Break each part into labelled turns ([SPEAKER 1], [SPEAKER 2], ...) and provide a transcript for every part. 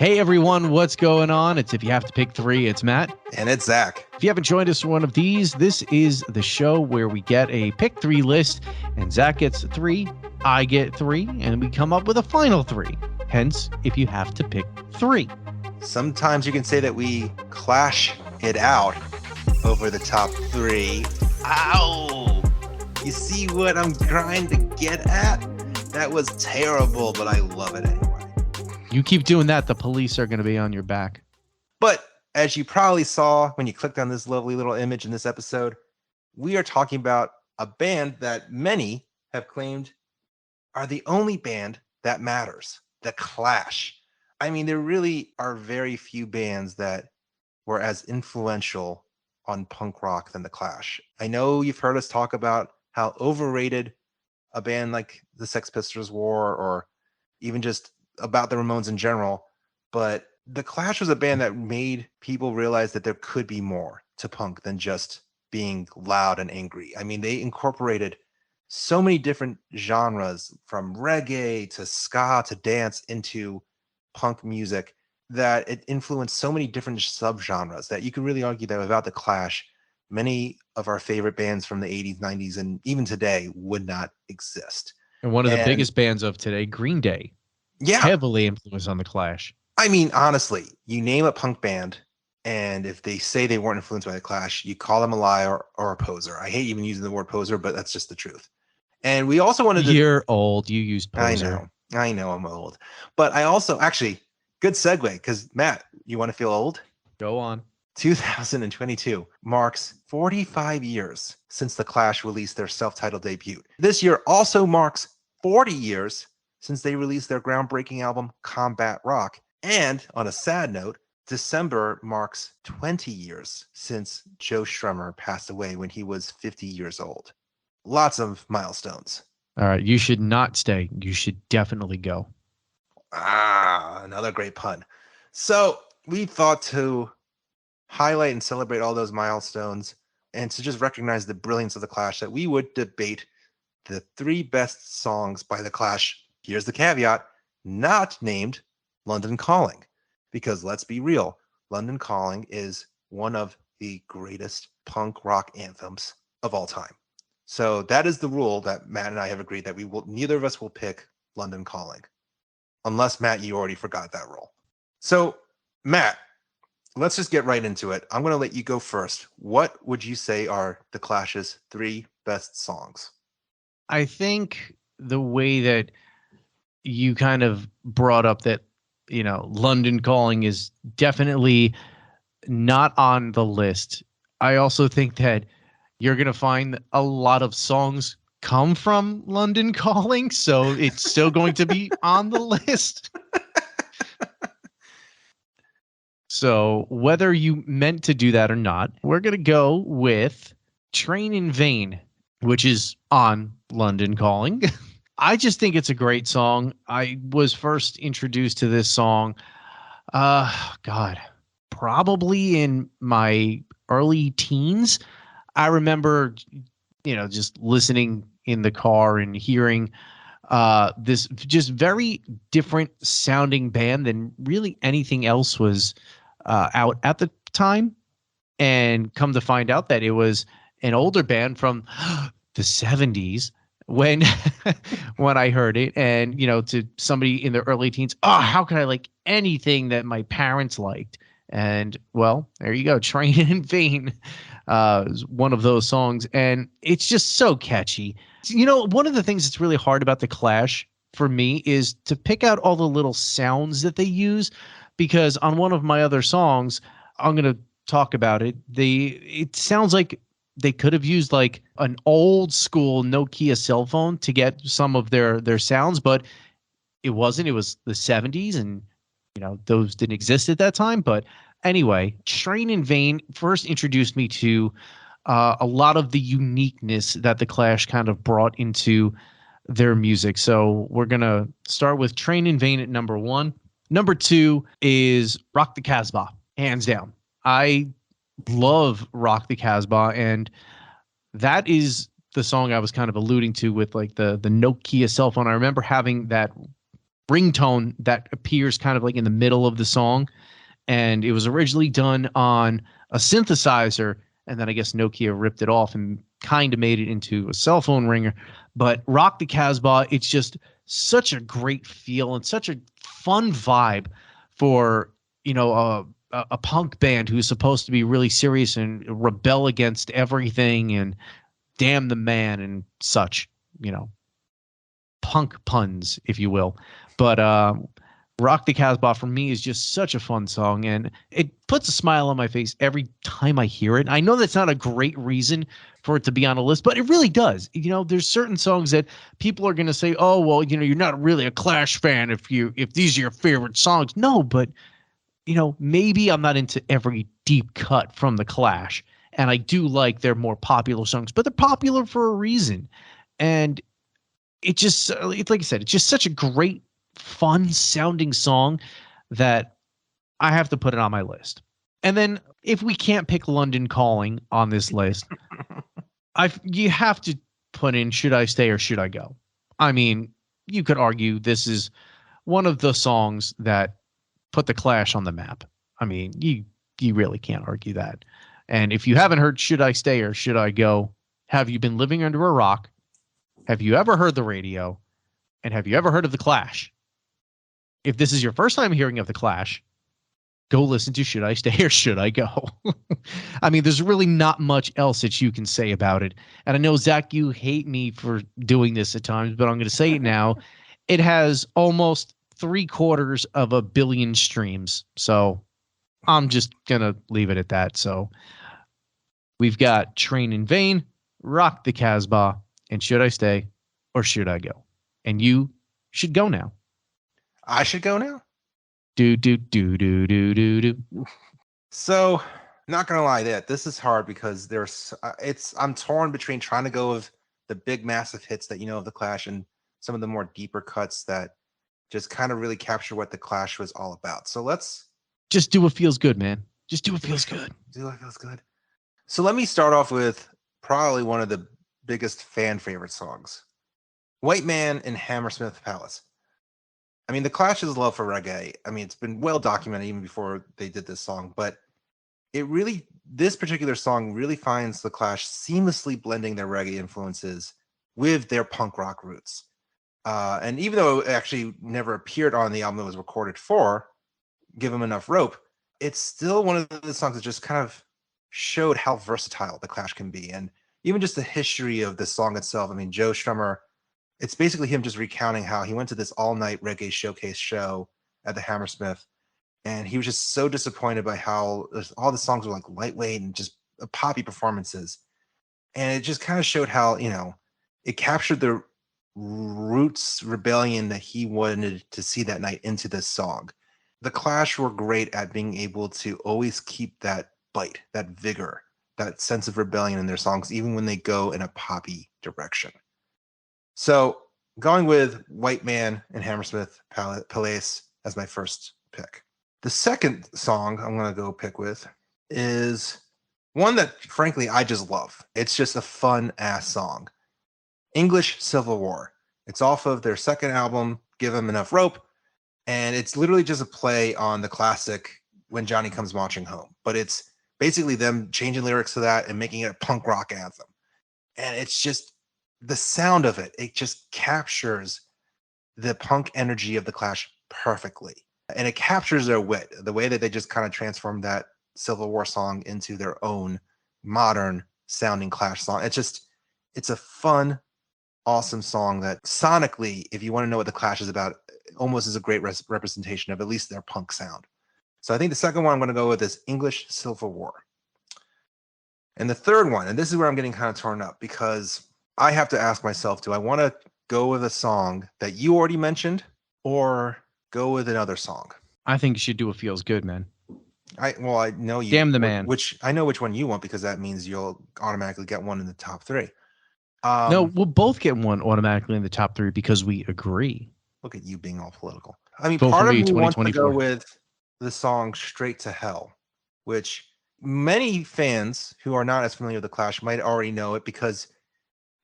[SPEAKER 1] Hey everyone, what's going on? It's If You Have to Pick Three. It's Matt.
[SPEAKER 2] And it's Zach.
[SPEAKER 1] If you haven't joined us for one of these, this is the show where we get a pick three list, and Zach gets three, I get three, and we come up with a final three. Hence, if you have to pick three.
[SPEAKER 2] Sometimes you can say that we clash it out over the top three. Ow! You see what I'm trying to get at? That was terrible, but I love it anyway.
[SPEAKER 1] You keep doing that, the police are going to be on your back.
[SPEAKER 2] But as you probably saw when you clicked on this lovely little image in this episode, we are talking about a band that many have claimed are the only band that matters, The Clash. I mean, there really are very few bands that were as influential on punk rock than The Clash. I know you've heard us talk about how overrated a band like the Sex Pistols were, or even just about the Ramones in general, but The Clash was a band that made people realize that there could be more to punk than just being loud and angry. I mean, they incorporated so many different genres, from reggae to ska to dance, into punk music, that it influenced so many different subgenres that you could really argue that without The Clash, many of our favorite bands from the 80s, 90s, and even today would not exist.
[SPEAKER 1] And one of the biggest bands of today, Green Day, heavily influenced on The Clash.
[SPEAKER 2] I mean, honestly, you name a punk band, and if they say they weren't influenced by The Clash, you call them a liar or a poser. I hate even using the word poser, but that's just the truth. And we also wanted to...
[SPEAKER 1] You're old. You use poser.
[SPEAKER 2] I know I'm old. But I also... Actually, good segue, because, Matt, you want to feel old?
[SPEAKER 1] Go on.
[SPEAKER 2] 2022 marks 45 years since The Clash released their self-titled debut. This year also marks 40 years since they released their groundbreaking album, Combat Rock. And on a sad note, December marks 20 years since Joe Strummer passed away when he was 50 years old. Lots of milestones.
[SPEAKER 1] All right, you should not stay. You should definitely go.
[SPEAKER 2] Another great pun. So we thought to highlight and celebrate all those milestones and to just recognize the brilliance of The Clash, that we would debate the three best songs by The Clash. Here's the caveat: not named London Calling, because let's be real, London Calling is one of the greatest punk rock anthems of all time. So that is the rule that Matt and I have agreed, that neither of us will pick London Calling, unless, Matt, you already forgot that rule. So, Matt, let's just get right into it. I'm going to let you go first. What would you say are The Clash's three best songs?
[SPEAKER 1] I think the way that you kind of brought up that, London Calling is definitely not on the list. I also think that you're going to find a lot of songs come from London Calling, so it's still going to be on the list. So whether you meant to do that or not, we're going to go with Train in Vain, which is on London Calling. I just think it's a great song. I was first introduced to this song, probably in my early teens. I remember, just listening in the car and hearing this just very different sounding band than really anything else was out at the time, and come to find out that it was an older band from the 70s when I heard it. And to somebody in their early teens, how could I like anything that my parents liked? And well, there you go. Train in Vain is one of those songs, and it's just so catchy. One of the things that's really hard about The Clash for me is to pick out all the little sounds that they use, because on one of my other songs, I'm going to talk about it, it sounds like they could have used like an old school Nokia cell phone to get some of their sounds, but it wasn't. It was the 70s, and those didn't exist at that time. But anyway, Train in Vain first introduced me to a lot of the uniqueness that The Clash kind of brought into their music. So we're going to start with Train in Vain at number 1. Number 2 is Rock the Casbah, hands down. I love Rock the Casbah, and that is the song I was kind of alluding to with like the Nokia cell phone. I remember having that ringtone that appears kind of like in the middle of the song. And it was originally done on a synthesizer, and then I guess Nokia ripped it off and kind of made it into a cell phone ringer. But Rock the Casbah, it's just such a great feel and such a fun vibe for, a punk band who's supposed to be really serious and rebel against everything and damn the man and such, punk puns, if you will. But Rock the Casbah for me is just such a fun song, and it puts a smile on my face every time I hear it. I know that's not a great reason for it to be on a list, but it really does. There's certain songs that people are going to say, "Oh, well, you're not really a Clash fan if these are your favorite songs." No, but maybe I'm not into every deep cut from the Clash, and I do like their more popular songs, but they're popular for a reason. And it's like I said, it's just such a great, fun sounding song that I have to put it on my list. And then if we can't pick London Calling on this list, you have to put in Should I Stay or Should I Go? I mean, you could argue this is one of the songs that put the Clash on the map. I mean, you really can't argue that. And if you haven't heard Should I Stay or Should I Go, have you been living under a rock? Have you ever heard the radio? And have you ever heard of the Clash? If this is your first time hearing of the Clash, go listen to Should I Stay or Should I Go? I mean, there's really not much else that you can say about it. And I know, Zach, you hate me for doing this at times, but I'm going to say it now. It has almost 750 million streams. So I'm just going to leave it at that. So we've got Train in Vain, Rock the Casbah, and Should I Stay or Should I Go? And you should go now.
[SPEAKER 2] I should go now?
[SPEAKER 1] Do.
[SPEAKER 2] So, not gonna lie, this is hard because I'm torn between trying to go with the big massive hits that of the Clash and some of the more deeper cuts that just kind of really capture what the Clash was all about. So let's
[SPEAKER 1] just do what feels good, man. Just do what feels good.
[SPEAKER 2] Do what feels good. So let me start off with probably one of the biggest fan favorite songs, White Man in Hammersmith Palace. I mean, the Clash's love for reggae, I mean, it's been well documented even before they did this song, but this particular song really finds the Clash seamlessly blending their reggae influences with their punk rock roots. And even though it actually never appeared on the album it was recorded for, Give 'Em Enough Rope, it's still one of the songs that just kind of showed how versatile the Clash can be. And even just the history of the song itself. I mean, Joe Strummer, it's basically him just recounting how he went to this all-night reggae showcase show at the Hammersmith, and he was just so disappointed by how all the songs were like lightweight and just poppy performances. And it just kind of showed how, it captured the roots rebellion that he wanted to see that night into this song. The Clash were great at being able to always keep that bite, that vigor, that sense of rebellion in their songs, even when they go in a poppy direction. So going with White Man and Hammersmith Palais as my first pick. The second song I'm going to go pick with is one that, frankly, I just love. It's just a fun-ass song. English Civil War. It's off of their second album, Give 'Em Enough Rope, and it's literally just a play on the classic When Johnny Comes Marching Home. But it's basically them changing lyrics to that and making it a punk rock anthem. And it's just the sound of it just captures the punk energy of the Clash perfectly. And it captures their wit, the way that they just kind of transformed that Civil War song into their own modern sounding Clash song. It's a fun, awesome song that sonically, if you want to know what the Clash is about, almost is a great representation of at least their punk sound. So I think the second one I'm going to go with is English Civil War. And the third one, and this is where I'm getting kind of torn up, because I have to ask myself, do I want to go with a song that you already mentioned or go with another song?
[SPEAKER 1] I think you should do what feels good, man.
[SPEAKER 2] I know you.
[SPEAKER 1] Damn the man.
[SPEAKER 2] Which I know which one you want, because that means you'll automatically get one in the top three.
[SPEAKER 1] No, we'll both get one automatically in the top three because we agree.
[SPEAKER 2] Look at you being all political. I mean,
[SPEAKER 1] Vote
[SPEAKER 2] part of me
[SPEAKER 1] 20,
[SPEAKER 2] wants to go with the song Straight to Hell, which many fans who are not as familiar with the Clash might already know it, because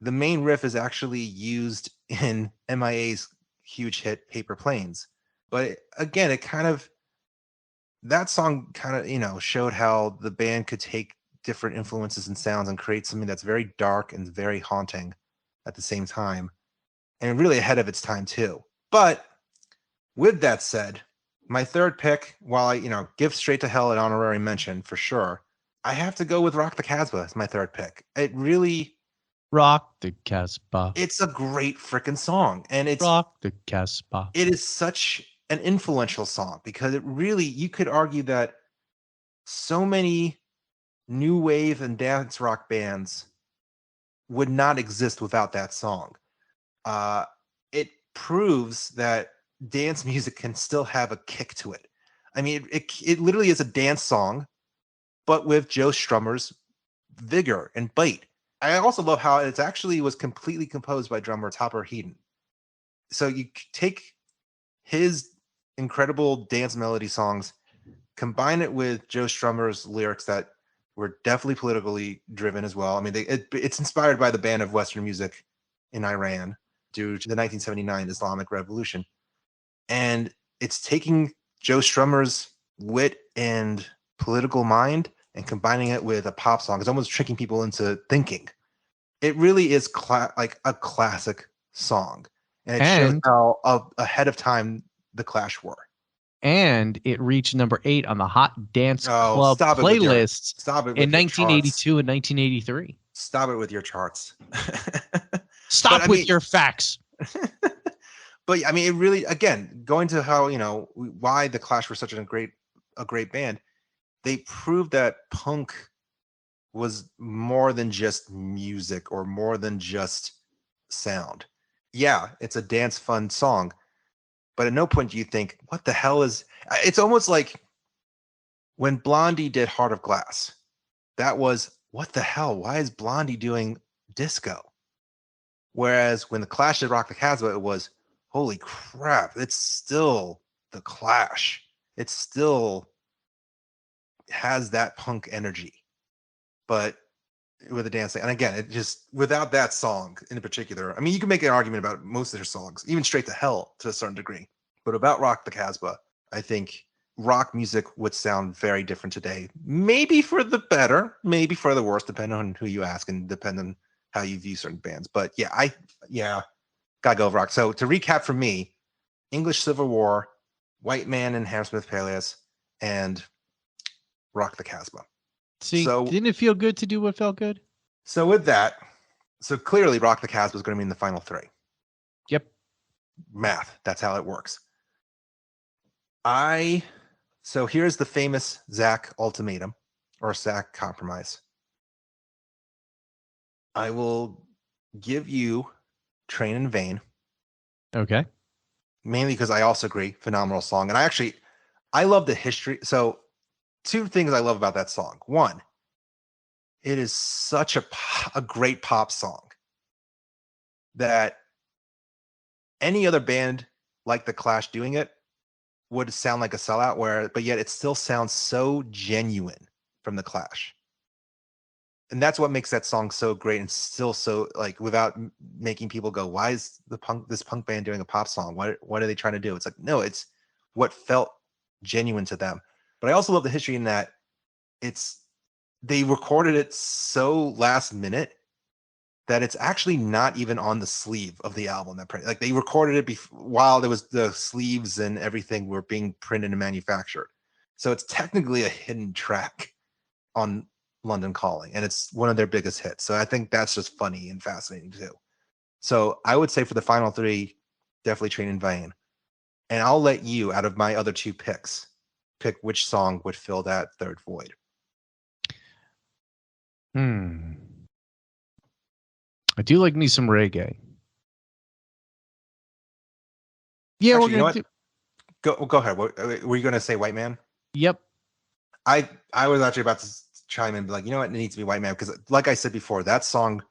[SPEAKER 2] the main riff is actually used in MIA's huge hit Paper Planes. But again, that song kind of, showed how the band could take different influences and sounds and create something that's very dark and very haunting at the same time, and really ahead of its time too. But with that said, my third pick, while I give Straight to Hell an honorary mention for sure, I have to go with Rock the Casbah as my third pick. It really,
[SPEAKER 1] Rock the Casbah.
[SPEAKER 2] it's a great freaking song, and
[SPEAKER 1] Rock the Casbah.
[SPEAKER 2] it is such an influential song because it really, you could argue that so many new wave and dance rock bands would not exist without that song. It proves that dance music can still have a kick to it. I mean, it literally is a dance song, but with Joe Strummer's vigor and bite. I also love how it actually was completely composed by drummer Topper Headon. So you take his incredible dance melody songs, combine it with Joe Strummer's lyrics that were definitely politically driven as well. I mean, it's inspired by the ban of Western music in Iran due to the 1979 Islamic Revolution. And it's taking Joe Strummer's wit and political mind and combining it with a pop song. It's almost tricking people into thinking. It really is like a classic song. And it shows how ahead of time the Clash were.
[SPEAKER 1] And it reached number 8 on the Hot Dance Club playlists in 1982 and 1983.
[SPEAKER 2] Stop it with your charts.
[SPEAKER 1] Stop with your facts.
[SPEAKER 2] But I mean, it really, again, going to how, why the Clash were such a great band, they proved that punk was more than just music or more than just sound. Yeah, it's a dance fun song, but at no point do you think, what the hell is... It's almost like when Blondie did Heart of Glass. That was, what the hell? Why is Blondie doing disco? Whereas when the Clash did Rock the Casbah, it was, holy crap, it's still the Clash. It still has that punk energy, but with a dance thing. And again, it just, without that song in particular, I mean, you can make an argument about most of their songs, even Straight to Hell to a certain degree. But about Rock the Casbah, I think rock music would sound very different today. Maybe for the better, maybe for the worse, depending on who you ask and depending on how you view certain bands. But yeah, gotta go with rock. So to recap for me, English Civil War, White Man and Hammersmith Palais, and Rock the Casbah.
[SPEAKER 1] See, didn't it feel good to do what felt good?
[SPEAKER 2] So with that, clearly Rock the Casbah is going to be in the final 3.
[SPEAKER 1] Yep.
[SPEAKER 2] Math, that's how it works. So here's the famous Zach ultimatum, or Zach compromise. I will give you Train in Vain.
[SPEAKER 1] Okay.
[SPEAKER 2] Mainly because I also agree, phenomenal song. And I love the history. So 2 things I love about that song. 1, it is such a great pop song that any other band like the Clash doing it would sound like a sellout, but yet it still sounds so genuine from the Clash. And that's what makes that song so great and still so, like, without making people go, why is this punk band doing a pop song? What are they trying to do? It's like, no, it's what felt genuine to them. But I also love the history in that they recorded it so last minute that it's actually not even on the sleeve of the album. Like, they recorded it while there was the sleeves and everything were being printed and manufactured. So it's technically a hidden track on London Calling, and it's one of their biggest hits. So I think that's just funny and fascinating too. So I would say for the final 3, definitely Train in Vain. And I'll let you, out of my other 2 picks, pick which song would fill that third void.
[SPEAKER 1] I do like me some reggae. Yeah,
[SPEAKER 2] actually, you know what? Go ahead. Were you going to say White Man?
[SPEAKER 1] Yep.
[SPEAKER 2] I was actually about to chime in and be like, you know what? It needs to be White Man because, like I said before, that song,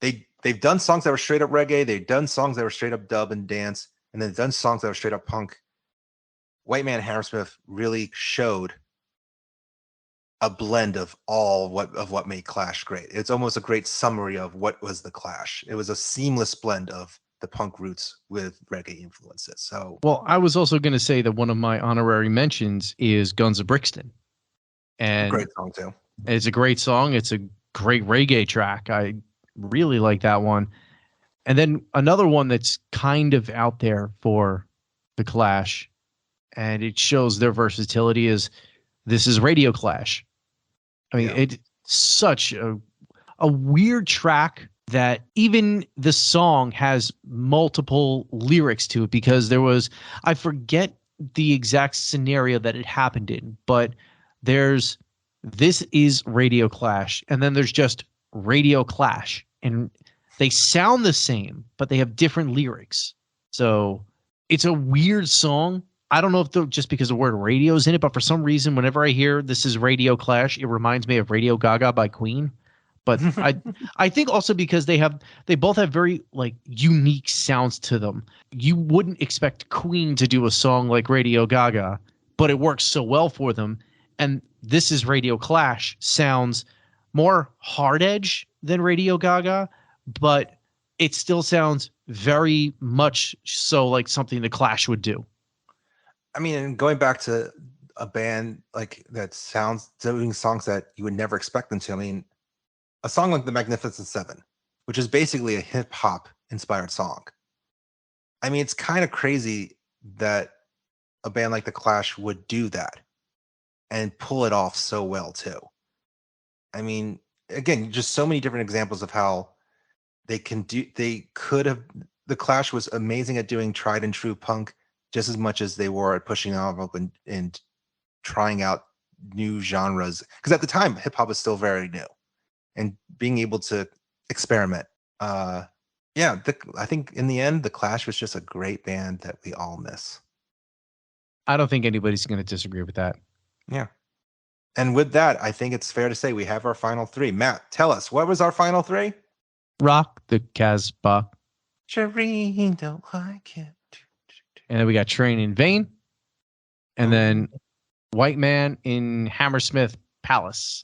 [SPEAKER 2] they've done songs that were straight up reggae. They've done songs that were straight up dub and dance, and then they've done songs that were straight up punk. White Man Hammersmith really showed a blend of what made Clash great. It's almost a great summary of what was the Clash. It was a seamless blend of the punk roots with reggae influences. So,
[SPEAKER 1] well, I was also going to say that one of my honorary mentions is Guns of Brixton, and
[SPEAKER 2] great song too.
[SPEAKER 1] it's a great song. It's a great reggae track. I really like that one. And then another one that's kind of out there for the Clash, and it shows their versatility, is This Is Radio Clash. I mean, it's such a weird track that even the song has multiple lyrics to it, because I forget the exact scenario that it happened in, but there's This Is Radio Clash, and then there's just Radio Clash, and they sound the same, but they have different lyrics. So it's a weird song. I don't know if just because the word radio is in it, but for some reason, whenever I hear This Is Radio Clash, it reminds me of Radio Gaga by Queen. But I think also because they both have very like unique sounds to them. You wouldn't expect Queen to do a song like Radio Gaga, but it works so well for them. And This Is Radio Clash sounds more hard edge than Radio Gaga, but it still sounds very much so like something the Clash would do.
[SPEAKER 2] I mean, and going back to a band like that sounds doing songs that you would never expect them to. I mean, a song like The Magnificent Seven, which is basically a hip hop inspired song. I mean, it's kind of crazy that a band like the Clash would do that and pull it off so well too. I mean, again, just so many different examples of how the Clash was amazing at doing tried and true punk just as much as they were at pushing envelope and trying out new genres. Because at the time, hip hop was still very new, and being able to experiment. I think in the end, the Clash was just a great band that we all miss.
[SPEAKER 1] I don't think anybody's going to disagree with that.
[SPEAKER 2] Yeah. And with that, I think it's fair to say we have our final three. Matt, tell us, what was our final three?
[SPEAKER 1] Rock the Casbah.
[SPEAKER 2] Shireen, don't like it.
[SPEAKER 1] And then we got Train in Vain. And then White Man in Hammersmith Palace.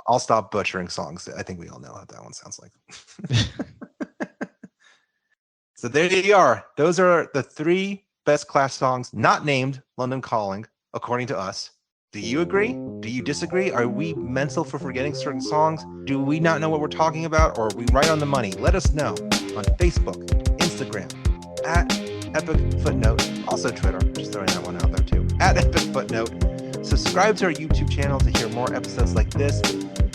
[SPEAKER 2] I'll stop butchering songs. I think we all know how that one sounds like. So there you are. Those are the three best Clash songs not named London Calling, according to us. Do you agree? Do you disagree? Are we mental for forgetting certain songs? Do we not know what we're talking about? Or are we right on the money? Let us know on Facebook, Instagram, at Epic Footnote, also Twitter, just throwing that one out there too, at Epic Footnote. Subscribe to our YouTube channel to hear more episodes like this,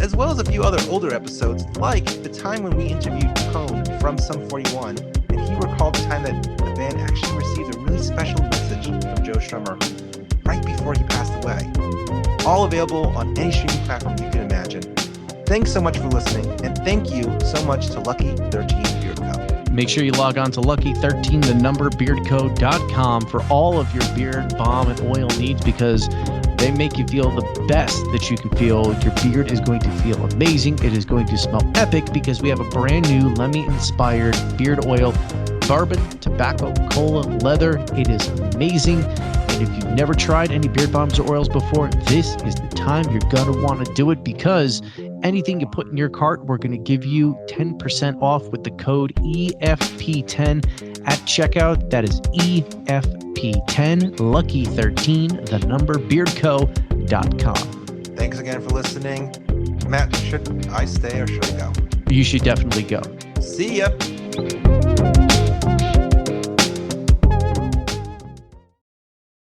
[SPEAKER 2] as well as a few other older episodes, like the time when we interviewed Cone from Sum 41, and he recalled the time that the band actually received a really special message from Joe Strummer right before he passed away. All available on any streaming platform you can imagine. Thanks so much for listening, and thank you so much to Lucky 13 Beard Co.
[SPEAKER 1] Make sure you log on to lucky13beardco.com for all of your beard balm and oil needs, because they make you feel the best that you can feel. Your beard is going to feel amazing. It is going to smell epic, because we have a brand new Lemmy-inspired beard oil, bourbon, tobacco, cola, leather. It is amazing. And if you've never tried any beard balms or oils before, this is the time you're going to want to do it, because anything you put in your cart, we're going to give you 10% off with the code EFP10 at checkout. That is EFP10, Lucky13, the number, beardco.com.
[SPEAKER 2] Thanks again for listening. Matt, should I stay or should I go?
[SPEAKER 1] You should definitely go.
[SPEAKER 2] See ya.